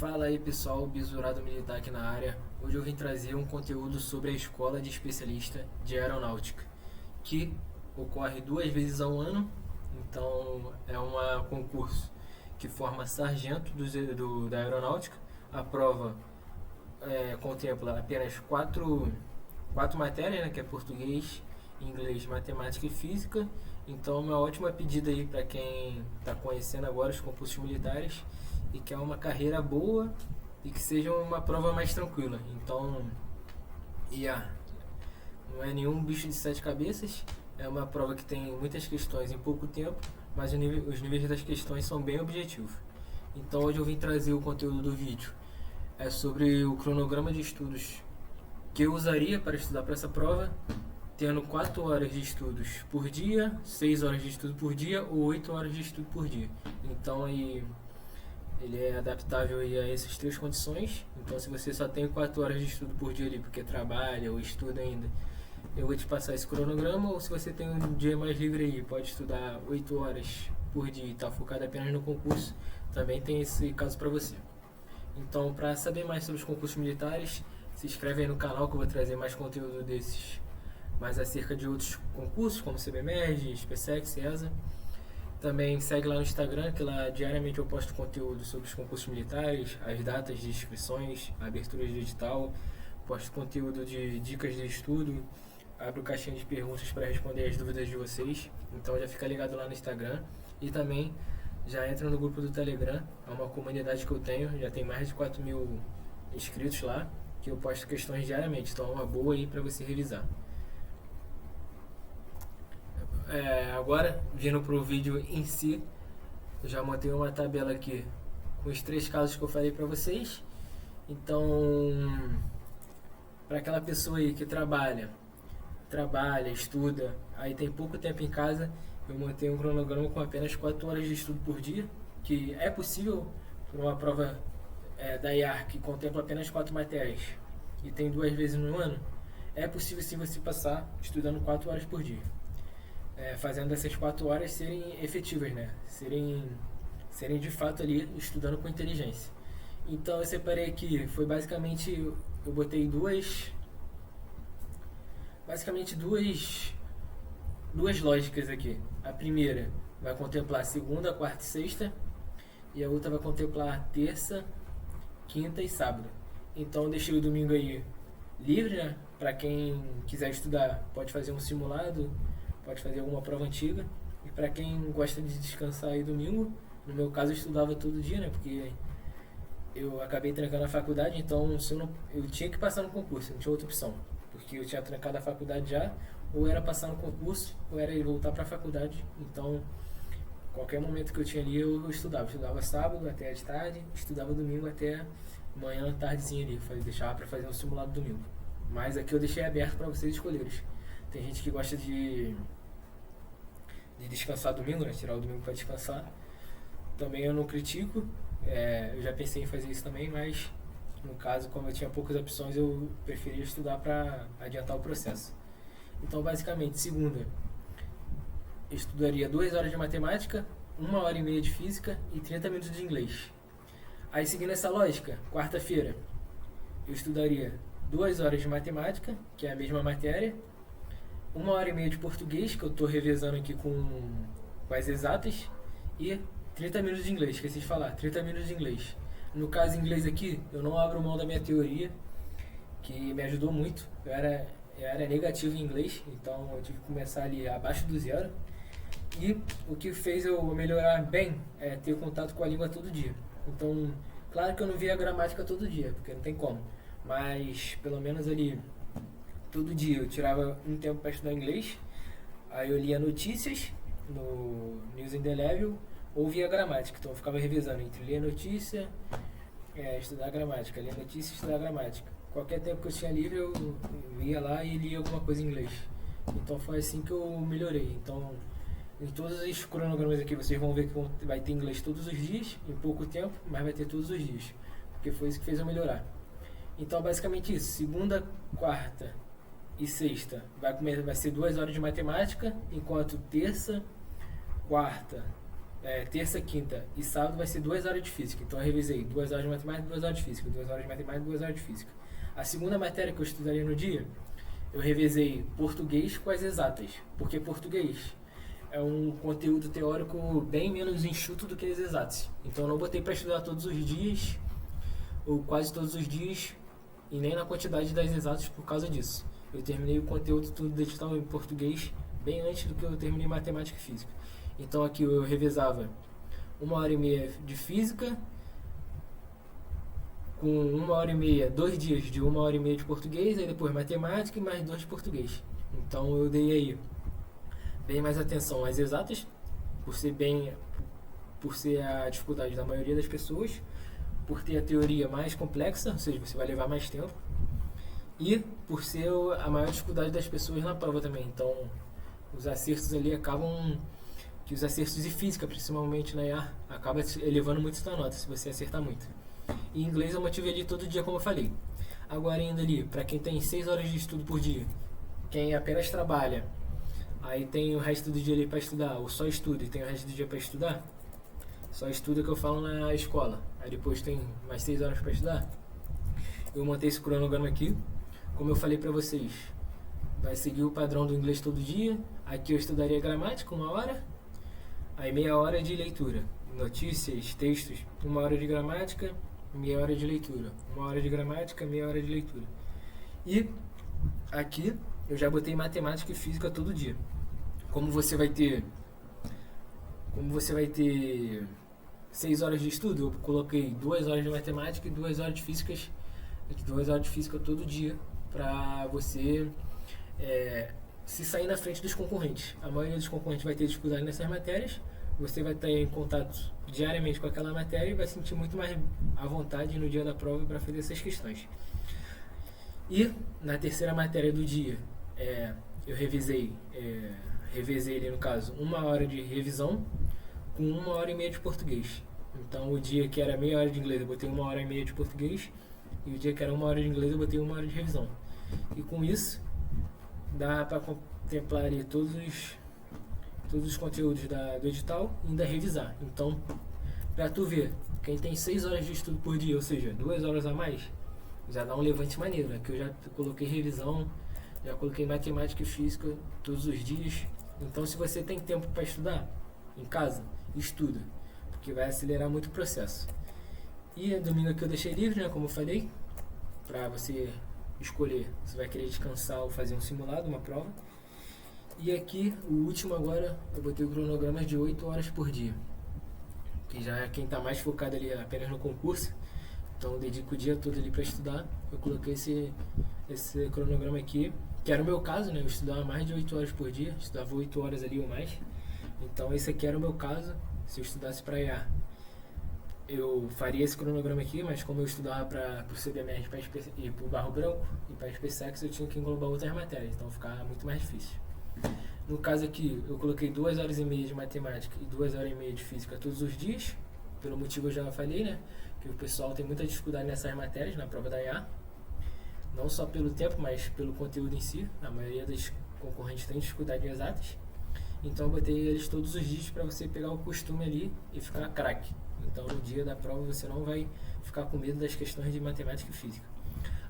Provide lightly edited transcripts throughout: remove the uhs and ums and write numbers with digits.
Fala aí pessoal, Bisurado Militar aqui na área. Hoje eu vim trazer um conteúdo sobre a Escola de Especialista de Aeronáutica, que ocorre 2 vezes ao ano. Então é um concurso que forma sargento da aeronáutica. A prova contempla apenas quatro matérias, né, que é português, inglês, matemática e física. Então, uma ótima pedida aí para quem está conhecendo agora os concursos militares e quer uma carreira boa e que seja uma prova mais tranquila. Então, não é nenhum bicho de sete cabeças, é uma prova que tem muitas questões em pouco tempo, mas os níveis das questões são bem objetivos. Então, hoje eu vim trazer o conteúdo do vídeo sobre o cronograma de estudos que eu usaria para estudar para essa prova, tendo 4 horas de estudos por dia, 6 horas de estudo por dia ou 8 horas de estudo por dia. Então aí ele é adaptável aí a essas 3 condições. Então se você só tem 4 horas de estudo por dia ali porque trabalha ou estuda ainda, eu vou te passar esse cronograma. Ou se você tem um dia mais livre aí, pode estudar 8 horas por dia e está focado apenas no concurso, também tem esse caso para você. Então, para saber mais sobre os concursos militares, se inscreve aí no canal que eu vou trazer mais conteúdo desses, mais acerca de outros concursos como CBMERG, SpaceX, CESA. Também segue lá no Instagram, que lá diariamente eu posto conteúdo sobre os concursos militares, as datas de inscrições, a abertura de edital, posto conteúdo de dicas de estudo, abro caixinha de perguntas para responder as dúvidas de vocês. Então já fica ligado lá no Instagram e também já entra no grupo do Telegram, é uma comunidade que eu tenho, já tem mais de 4.000 inscritos lá, que eu posto questões diariamente, então é uma boa aí para você revisar. Agora, vindo para o vídeo em si, eu já montei uma tabela aqui com os 3 casos que eu falei para vocês. Então, para aquela pessoa aí que trabalha, estuda, aí tem pouco tempo em casa, eu montei um cronograma com apenas 4 horas de estudo por dia, que é possível para uma prova da IAR que contempla apenas 4 matérias e tem 2 vezes no ano. É possível sim você passar estudando 4 horas por dia, fazendo essas 4 horas serem efetivas, né? Serem de fato ali estudando com inteligência. Então eu separei aqui, foi basicamente, eu botei duas lógicas aqui. A primeira vai contemplar segunda, quarta e sexta, e a outra vai contemplar terça, quinta e sábado. Então eu deixei o domingo aí livre, né? Para quem quiser estudar, pode fazer um simulado, pode fazer alguma prova antiga. E para quem gosta de descansar aí domingo, no meu caso eu estudava todo dia, né? Porque eu acabei trancando a faculdade, então eu tinha que passar no concurso, não tinha outra opção. Porque eu tinha trancado a faculdade já, ou era passar no concurso, ou era ir voltar para a faculdade. Então, qualquer momento que eu tinha ali, eu estudava. Estudava sábado até de tarde, estudava domingo até manhã, tardezinha ali. Deixava para fazer um simulado domingo. Mas aqui eu deixei aberto para vocês escolherem. Tem gente que gosta de descansar domingo, né? Tirar o domingo para descansar. Também eu não critico. Eu já pensei em fazer isso também, mas no caso, como eu tinha poucas opções, eu preferia estudar para adiantar o processo. Então, basicamente, segunda, eu estudaria 2 horas de matemática, 1 hora e meia de física e 30 minutos de inglês. Aí, seguindo essa lógica, quarta-feira, eu estudaria 2 horas de matemática, que é a mesma matéria, 1 hora e meia de português, que eu estou revezando aqui com as exatas, e 30 minutos de inglês, esqueci de falar, 30 minutos de inglês. No caso, inglês aqui, eu não abro mão da minha teoria, que me ajudou muito. Eu era negativo em inglês, então eu tive que começar ali abaixo do 0. E o que fez eu melhorar bem é ter contato com a língua todo dia. Então, claro que eu não via a gramática todo dia, porque não tem como. Mas, pelo menos ali, todo dia eu tirava um tempo para estudar inglês. Aí eu lia notícias no News in the Level, ou via gramática. Então eu ficava revisando entre ler notícia, estudar gramática, ler notícia e estudar gramática. Qualquer tempo que eu tinha livre eu ia lá e lia alguma coisa em inglês. Então foi assim que eu melhorei. Então em todos os cronogramas aqui vocês vão ver que vai ter inglês todos os dias, em pouco tempo, mas vai ter todos os dias. Porque foi isso que fez eu melhorar. Então basicamente isso, segunda, quarta e sexta vai ser 2 horas de matemática, enquanto terça, quarta terça, quinta e sábado vai ser 2 horas de física. Então eu revisei 2 horas de matemática, 2 horas de física, 2 horas de matemática, 2 horas de física. A segunda matéria que eu estudaria no dia, eu revisei português com as exatas, porque português é um conteúdo teórico bem menos enxuto do que as exatas. Então eu não botei para estudar todos os dias, ou quase todos os dias, e nem na quantidade das exatas por causa disso. Eu terminei o conteúdo tudo digital em português bem antes do que eu terminei matemática e física. Então aqui eu revezava 1h30 de física, com 1h30, 2 dias de 1h30 de português, aí depois matemática e mais 2 de português. Então eu dei aí bem mais atenção às exatas, por ser a dificuldade da maioria das pessoas, por ter a teoria mais complexa, ou seja, você vai levar mais tempo, e por ser a maior dificuldade das pessoas na prova também. Então os acertos ali acabam, que os acertos de física, principalmente na IA, acaba elevando muito sua nota, se você acertar muito. E inglês eu mantive ali todo dia, como eu falei. Agora indo ali, para quem tem 6 horas de estudo por dia, quem apenas trabalha, aí tem o resto do dia ali para estudar, ou só estuda e tem o resto do dia para estudar, só estuda que eu falo na escola, aí depois tem mais 6 horas para estudar. Eu montei esse cronograma aqui, como eu falei para vocês, vai seguir o padrão do inglês todo dia. Aqui eu estudaria gramática, 1 hora, aí meia hora de leitura, notícias, textos, 1 hora de gramática, meia hora de leitura, 1 hora de gramática, meia hora de leitura. E aqui eu já botei matemática e física todo dia. Como você vai ter 6 horas de estudo, eu coloquei 2 horas de matemática e 2 horas de física, 2 horas de física todo dia, para você se sair na frente dos concorrentes. A maioria dos concorrentes vai ter dificuldade nessas matérias, você vai estar em contato diariamente com aquela matéria e vai sentir muito mais à vontade no dia da prova para fazer essas questões. E na terceira matéria do dia, eu revezei ali no caso 1 hora de revisão com 1h30 de português. Então o dia que era meia hora de inglês eu botei 1h30 de português, e o dia que era 1 hora de inglês eu botei 1 hora de revisão. E com isso dá para contemplar ali todos os conteúdos do edital e ainda revisar. Então, para tu ver, quem tem 6 horas de estudo por dia, ou seja, 2 horas a mais, já dá um levante maneiro, né? Que eu já coloquei revisão, já coloquei matemática e física todos os dias. Então, se você tem tempo para estudar em casa, estuda, porque vai acelerar muito o processo. E domingo aqui eu deixei livre, né, como eu falei, para você escolher se vai querer descansar ou fazer um simulado, uma prova. E aqui, o último agora, eu botei o cronograma de 8 horas por dia, que já é quem está mais focado ali apenas no concurso, então eu dedico o dia todo ali para estudar. Eu coloquei esse cronograma aqui, que era o meu caso, né, eu estudava mais de 8 horas por dia, estudava 8 horas ali ou mais. Então esse aqui era o meu caso. Se eu estudasse para IA, eu faria esse cronograma aqui, mas como eu estudava para o CBMR e para o Barro Branco e para a SpaceX, eu tinha que englobar outras matérias, então ficava muito mais difícil. No caso aqui, eu coloquei 2h30 de matemática e 2h30 de física todos os dias, pelo motivo eu já falei, né, que o pessoal tem muita dificuldade nessas matérias, na prova da IA, não só pelo tempo, mas pelo conteúdo em si. A maioria dos concorrentes tem dificuldade em exatas. Então eu botei eles todos os dias para você pegar o costume ali e ficar craque. Então no dia da prova você não vai ficar com medo das questões de matemática e física.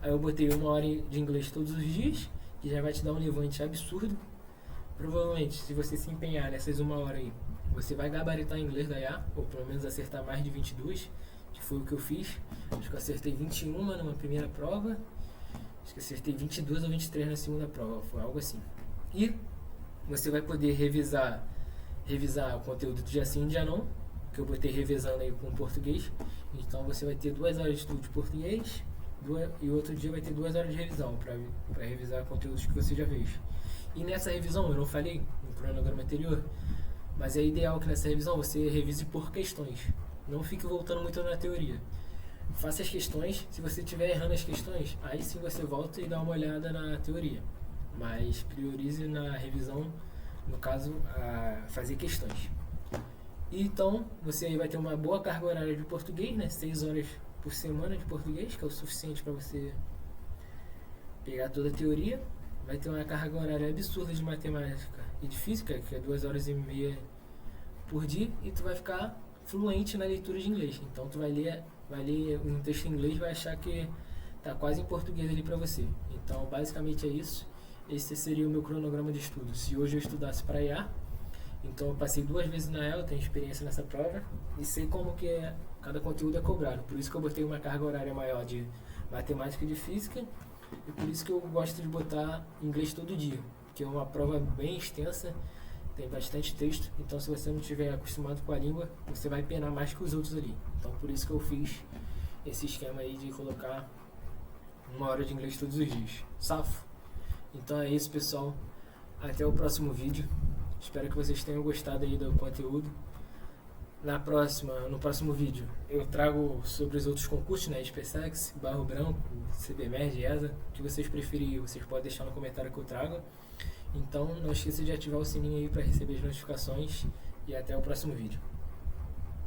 Aí eu botei 1 hora de inglês todos os dias, que já vai te dar um levante absurdo. Provavelmente, se você se empenhar nessas 1 hora aí, você vai gabaritar em inglês da IA, ou pelo menos acertar mais de 22, que foi o que eu fiz. Acho que eu acertei 21 numa primeira prova, acho que acertei 22 ou 23 na segunda prova, foi algo assim. E você vai poder revisar o conteúdo do dia sim e dia não, que eu botei revisando aí com português. Então você vai ter 2 horas de estudo de português e outro dia vai ter 2 horas de revisão para revisar conteúdos que você já fez. E nessa revisão, eu não falei no cronograma anterior, mas é ideal que nessa revisão você revise por questões. Não fique voltando muito na teoria. Faça as questões, se você estiver errando as questões, aí sim você volta e dá uma olhada na teoria. Mas priorize na revisão, no caso, a fazer questões. E então, você vai ter uma boa carga horária de português, né? 6 horas por semana de português, que é o suficiente para você pegar toda a teoria. Vai ter uma carga horária absurda de matemática e de física, que é 2h30 por dia e tu vai ficar fluente na leitura de inglês. Então tu vai ler um texto em inglês e vai achar que tá quase em português ali para você. Então basicamente é isso. Esse seria o meu cronograma de estudo. Se hoje eu estudasse para IA, então eu passei 2 vezes na EL, tenho experiência nessa prova e sei como que cada conteúdo é cobrado. Por isso que eu botei uma carga horária maior de matemática e de física e por isso que eu gosto de botar inglês todo dia, porque é uma prova bem extensa, tem bastante texto, então se você não estiver acostumado com a língua, você vai penar mais que os outros ali. Então por isso que eu fiz esse esquema aí de colocar 1 hora de inglês todos os dias. Safo? Então é isso, pessoal. Até o próximo vídeo. Espero que vocês tenham gostado aí do conteúdo. No próximo vídeo eu trago sobre os outros concursos, né? SpaceX, Barro Branco, CBMERG, ESA, o que vocês preferirem, vocês podem deixar no comentário que eu trago. Então não esqueça de ativar o sininho aí para receber as notificações e até o próximo vídeo.